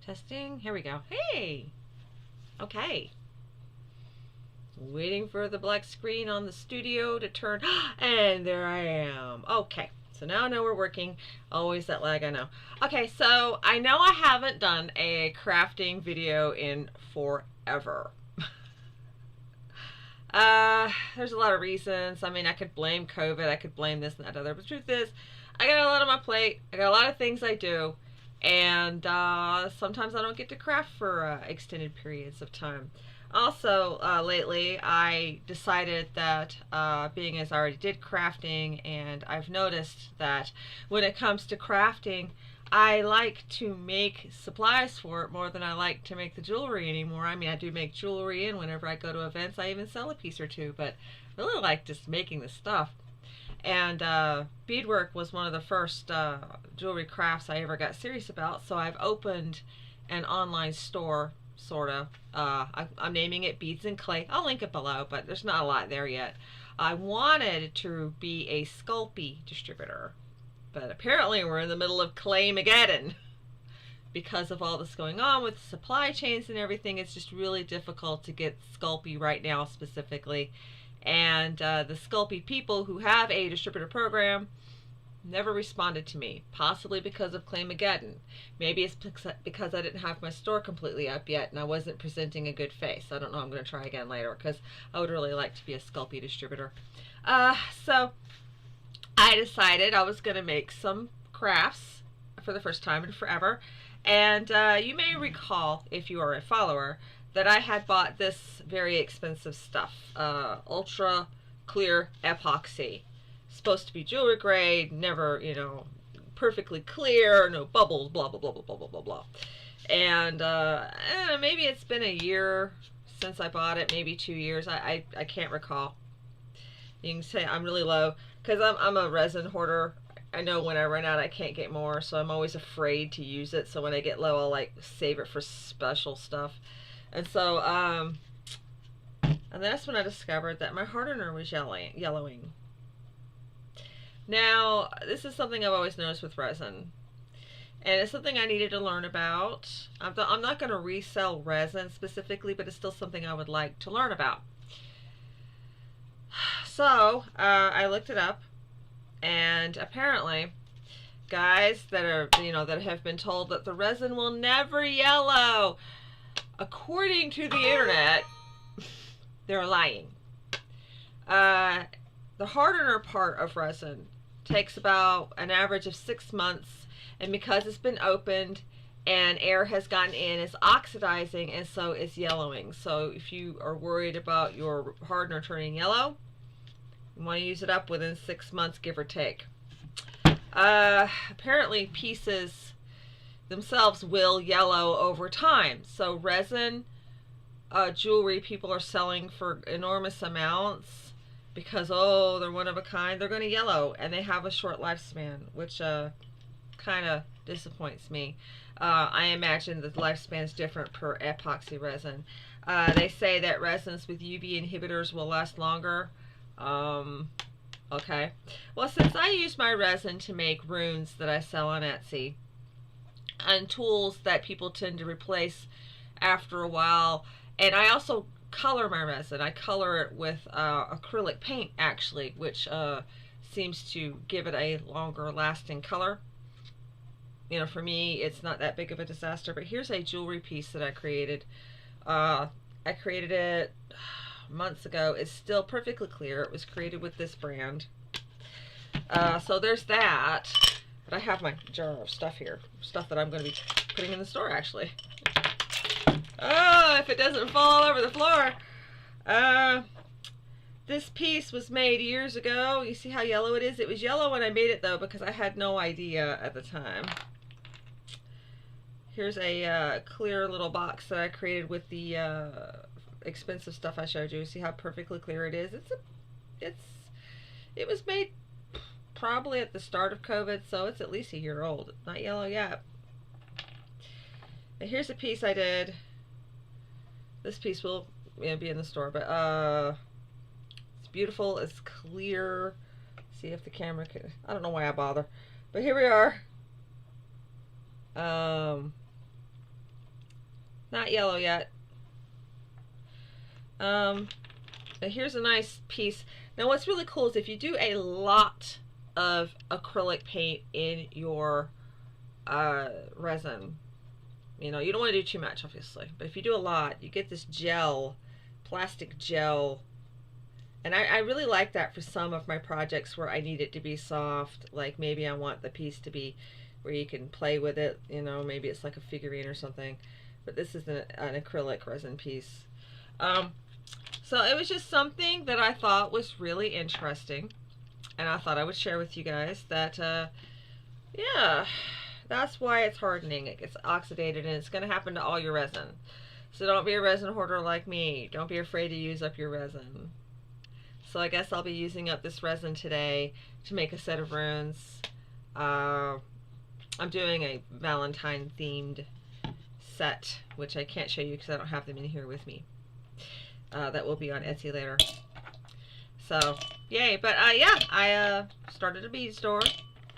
Testing. Here we go. Hey. Okay. Waiting for the black screen on the studio to turn. And there I am. Okay. So now I know we're working. Always that lag, I know. Okay, so I know I haven't done a crafting video in forever. There's a lot of reasons. I mean, I could blame COVID. I could blame this and that other. But the truth is, I got a lot on my plate. I got a lot of things I do. And sometimes I don't get to craft for extended periods of time. Also, lately, I decided that being as I already did crafting, and I've noticed that when it comes to crafting, I like to make supplies for it more than I like to make the jewelry anymore. I mean, I do make jewelry, and whenever I go to events, I even sell a piece or two, but I really like just making the stuff. And beadwork was one of the first jewelry crafts I ever got serious about, so I've opened an online store, sort of. I'm naming it Beads and Clay. I'll link it below, but there's not a lot there yet. I wanted to be a Sculpey distributor, but apparently we're in the middle of Clay-mageddon. Because of all this going on with supply chains and everything, it's just really difficult to get Sculpey right now specifically. And the Sculpey people who have a distributor program never responded to me, possibly because of Clay-mageddon. Maybe it's because I didn't have my store completely up yet and I wasn't presenting a good face. I don't know. I'm going to try again later because I would really like to be a Sculpey distributor. So I decided I was going to make some crafts for the first time in forever. And you may recall, if you are a follower, that I had bought this very expensive stuff, ultra clear epoxy. Supposed to be jewelry grade, never, you know, perfectly clear, no bubbles, blah, blah, blah, blah, blah, blah, blah, blah. And maybe it's been a year since I bought it, maybe 2 years. I can't recall. You can say I'm really low because I'm a resin hoarder. I know when I run out, I can't get more, so I'm always afraid to use it. So when I get low, I'll like save it for special stuff. And so, and that's when I discovered that my hardener was yellowing. Now, this is something I've always noticed with resin, and it's something I needed to learn about. I'm not going to resell resin specifically, but it's still something I would like to learn about. So, I looked it up, and apparently, guys that are, you know, that have been told that the resin will never yellow, according to the internet, they're lying. The hardener part of resin takes about an average of 6 months, and because it's been opened and air has gotten in, it's oxidizing, and so it's yellowing. So if you are worried about your hardener turning yellow, you want to use it up within 6 months, give or take. Apparently pieces themselves will yellow over time. So resin jewelry people are selling for enormous amounts because, oh, they're one of a kind. They're going to yellow, and they have a short lifespan, which kind of disappoints me. I imagine the lifespan is different per epoxy resin. They say that resins with UV inhibitors will last longer. Okay. Well, since I use my resin to make runes that I sell on Etsy, and tools that people tend to replace after a while, and I also color my resin. I color it with acrylic paint, actually, which seems to give it a longer lasting color. You know, for me, it's not that big of a disaster. But here's a jewelry piece that I created. I created it months ago. It's still perfectly clear. It was created with this brand. So there's that. But I have my jar of stuff here. Stuff that I'm going to be putting in the store, actually. Oh, if it doesn't fall all over the floor. This piece was made years ago. You see how yellow it is? It was yellow when I made it, though, because I had no idea at the time. Here's a clear little box that I created with the expensive stuff I showed you. See how perfectly clear it is? It was made probably at the start of COVID, so it's at least a year old. It's not yellow yet. And here's a piece I did. This piece will, you know, be in the store, but it's beautiful. It's clear. See if the camera can. I don't know why I bother, but here we are. Not yellow yet. Here's a nice piece. Now what's really cool is if you do a lot of acrylic paint in your resin, you know, you don't want to do too much obviously, but if you do a lot, you get this gel, plastic gel. And I really like that for some of my projects where I need it to be soft. Like maybe I want the piece to be where you can play with it, you know, maybe it's like a figurine or something. But this is an acrylic resin piece. So it was just something that I thought was really interesting. And I thought I would share with you guys that, yeah, that's why it's hardening. It gets oxidated and it's going to happen to all your resin. So don't be a resin hoarder like me. Don't be afraid to use up your resin. So I guess I'll be using up this resin today to make a set of runes. I'm doing a Valentine themed set, which I can't show you because I don't have them in here with me. That will be on Etsy later. So, yay. But yeah, I started a bead store,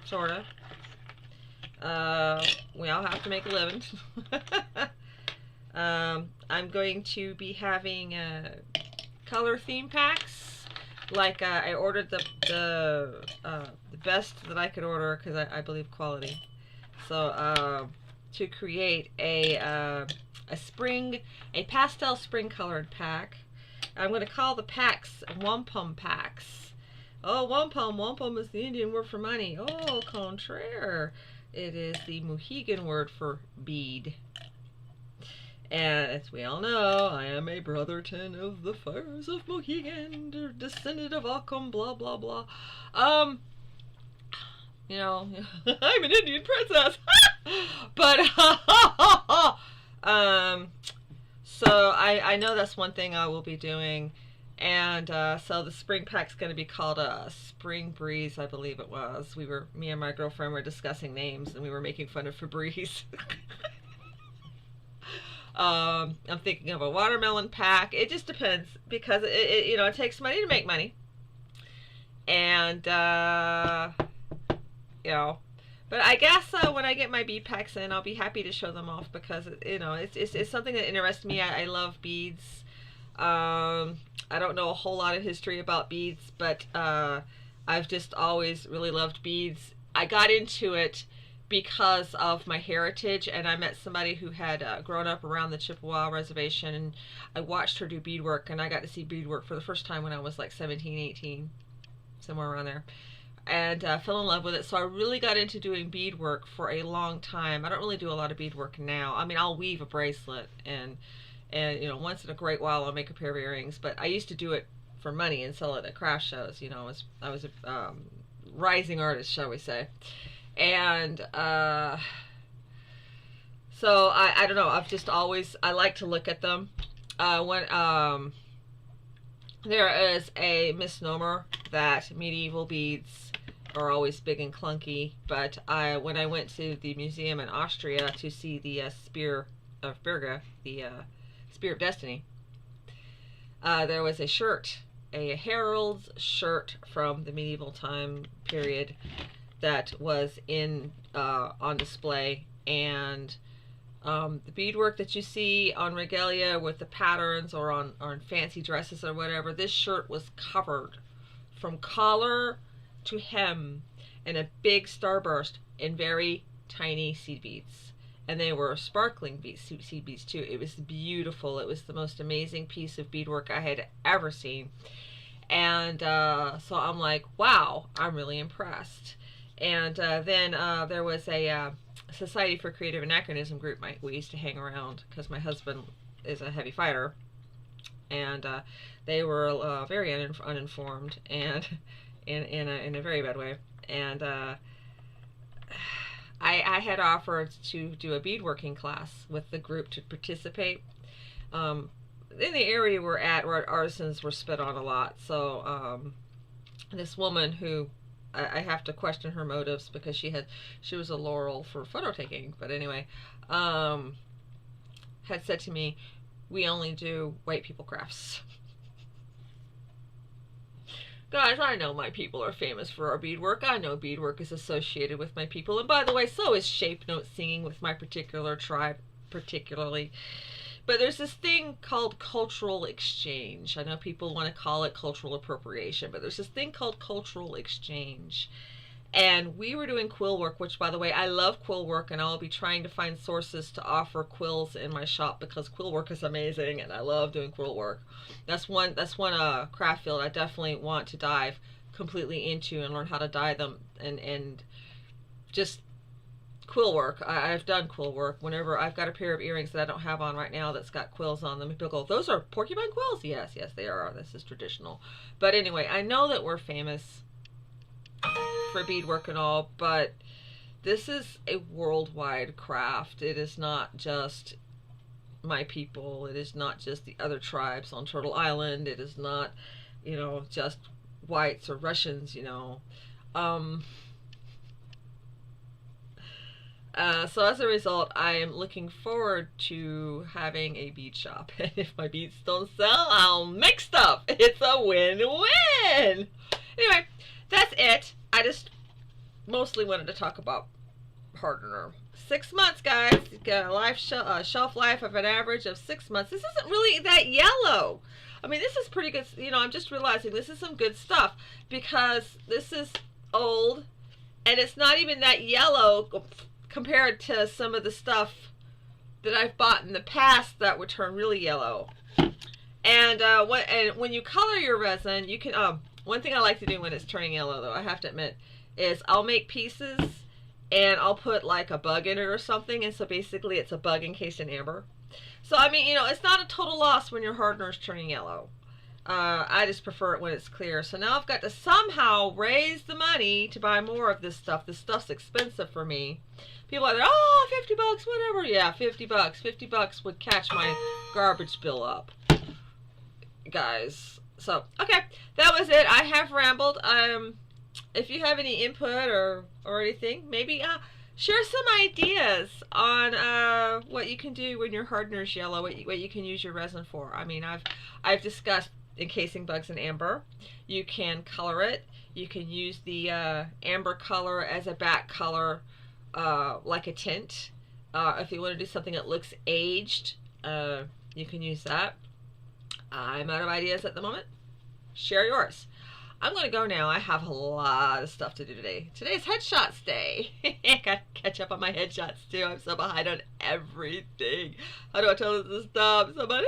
sort of. We all have to make a living. I'm going to be having color theme packs. Like I ordered the best that I could order because I believe quality. So to create a pastel spring colored pack. I'm going to call the packs wampum packs. Oh, wampum is the Indian word for money. Oh, contraire, it is the Mohegan word for bead. And as we all know, I am a brotherton of the fires of Mohegan, descendant of Occam, blah, blah, blah. You know, I'm an Indian princess. But, so I know that's one thing I will be doing. And so the spring pack's going to be called Spring Breeze, I believe it was. Me and my girlfriend were discussing names, and we were making fun of Febreze. I'm thinking of a watermelon pack. It just depends because it takes money to make money, and but I guess when I get my bead packs in, I'll be happy to show them off because it's something that interests me. I love beads. I don't know a whole lot of history about beads, but I've just always really loved beads. I got into it because of my heritage, and I met somebody who had grown up around the Chippewa reservation, and I watched her do beadwork, and I got to see beadwork for the first time when I was like 17, 18, somewhere around there, and fell in love with it. So I really got into doing beadwork for a long time. I don't really do a lot of beadwork now. I mean, I'll weave a bracelet, and once in a great while I'll make a pair of earrings, but I used to do it for money and sell it at craft shows. I was a rising artist, shall we say. And so I don't know, I like to look at them. When there is a misnomer that medieval beads are always big and clunky, but when I went to the museum in Austria to see the Spear of Berge, the Spear of Destiny, there was a shirt, a herald's shirt from the medieval time period that was on display, and the beadwork that you see on regalia with the patterns or on fancy dresses or whatever, this shirt was covered from collar to hem in a big starburst in very tiny seed beads, and they were sparkling seed beads too. It was beautiful. It was the most amazing piece of beadwork I had ever seen, and so I'm like, wow, I'm really impressed. And then there was a Society for Creative Anachronism group we used to hang around because my husband is a heavy fighter, and they were very uninformed and in a very bad way. And I had offered to do a beadworking class with the group to participate. In the area we're at, where artisans were spit on a lot, so this woman who I have to question her motives because she was a laurel for photo taking, but anyway, had said to me, we only do white people crafts. Guys, I know my people are famous for our beadwork. I know beadwork is associated with my people, and by the way, so is shape note singing with my particular tribe, particularly. But there's this thing called cultural exchange. I know people want to call it cultural appropriation, but there's this thing called cultural exchange. And we were doing quill work, which, by the way, I love quill work, and I'll be trying to find sources to offer quills in my shop because quill work is amazing, and I love doing quill work. That's one craft field I definitely want to dive completely into and learn how to dye them, and just quill work. I've done quill work. Whenever I've got a pair of earrings that I don't have on right now that's got quills on them, people go, "Those are porcupine quills?" Yes, yes, they are. This is traditional. But anyway, I know that we're famous for beadwork and all, but this is a worldwide craft. It is not just my people. It is not just the other tribes on Turtle Island. It is not, just whites or Russians, So as a result, I am looking forward to having a bead shop. And if my beads don't sell, I'll make stuff. It's a win-win. Anyway, that's it. I just mostly wanted to talk about hardener. 6 months, guys. You got a shelf life of an average of 6 months. This isn't really that yellow. I mean, this is pretty good. I'm just realizing this is some good stuff because this is old and it's not even that yellow compared to some of the stuff that I've bought in the past that would turn really yellow. And when you color your resin, you can, one thing I like to do when it's turning yellow, though, I have to admit, is I'll make pieces and I'll put like a bug in it or something, and so basically it's a bug encased in amber. So I mean, it's not a total loss when your hardener is turning yellow. I just prefer it when it's clear. So now I've got to somehow raise the money to buy more of this stuff. This stuff's expensive for me. People are like, "Oh, 50 bucks, whatever." Yeah, 50 bucks. 50 bucks would catch my garbage bill up, guys. So, okay, that was it. I have rambled. If you have any input or anything, maybe share some ideas on what you can do when your hardener's yellow, what you can use your resin for. I mean, I've discussed encasing bugs in amber. You can color it. You can use the amber color as a back color, like a tint. If you want to do something that looks aged, you can use that. I'm out of ideas at the moment. Share yours. I'm going to go now. I have a lot of stuff to do today. Today's headshots day. I got to catch up on my headshots too. I'm so behind on everything. How do I tell this to stop? Somebody